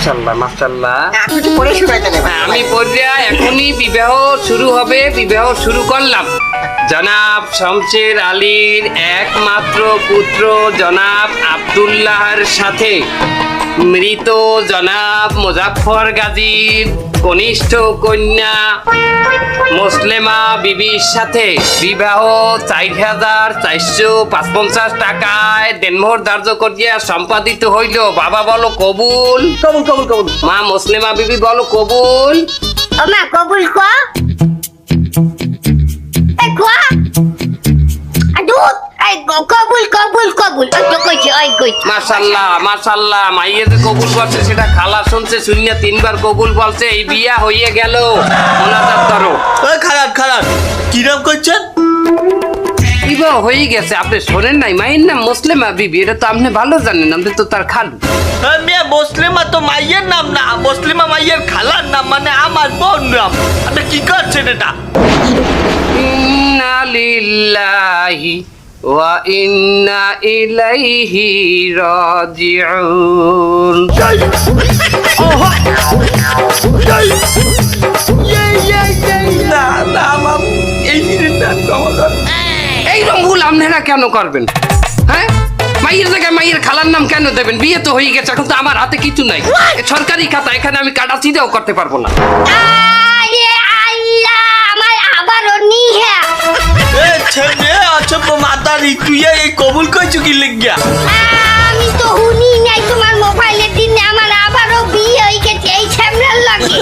মাশাআল্লাহ মাশাআল্লাহ। আপনি তো পড়ে শুনাইতে দেবেন। আমি পড়িয়া এখনই বিবাহ শুরু হবে, বিবাহ শুরু করলাম। জনাব শমশের আলীর একমাত্র পুত্র জনাব আব্দুল্লাহর সাথে মৃত জনাব মুজাফফর গাজীর কনিষ্ঠ কন্যা মুসলেমা বিবির সাথে বিবাহ ৪,৪৫৫ টাকায় দেনমোহর ধার্য করিয়া সম্পাদিত হইল। বাবা বলো কবুল। কবুল কবুল কবুল। মা মুসলিমা বিবি বলো কবুল। ও মা কবুল ক এই ক আদুত এই কবুল কবুল কবুল ওই তো কইছে ওই কইছে মাশাআল্লাহ মাশাআল্লাহ। মাইয়ে যে কবুল বলছে সেটা খালা শুনছে, শূন্য 3বার কবুল বলছে। এই বিয়া হয়ে গেল। মোনাজাত করো। ওই খারাপ খারাপ কিরম করছেন? বিবাহ হয়ে গেছে, আপনি শোনেন নাই? মায়ের নাম মুসলিমা বিবি, এটা তো আপনি ভালো জানেন, আপনি তো তার খালু। মেয়ে মুসলিমা তো মাইয়ের নাম না, মুসলিমা মাইয়ের খালার নাম, মানে আমার বোন নাম। আপনি কি করছেন এটা? ইন্না লিল্লাহি ওয়া ইন্না ইলাইহি রাজিউন। না না আমার এই জিনিসটা ক্ষমা কর। এই রঙগুলো আপনারা কেন করবেন? হ্যাঁ, মাইয়ের জায়গায় মাইয়ের খালার নাম কেন দেবেন? বিয়ে তো হয়ে গেছে, এখন তো আমার হাতে কিছু নাই। এ সরকারি খাতা, এখানে আমি কাটা চিটাও করতে পারবো না। আরে আল্লাহ আমার আবারও নিহা এ ছেলে আচ্ছা মাতারি তুই এই কবুল কইছো কি লিখিয়া? আমি তো শুনি নাই তোমার মোবাইলের দিনে আমার আবারও বিয়ে হয়ে গেছে এই সামনের লাগে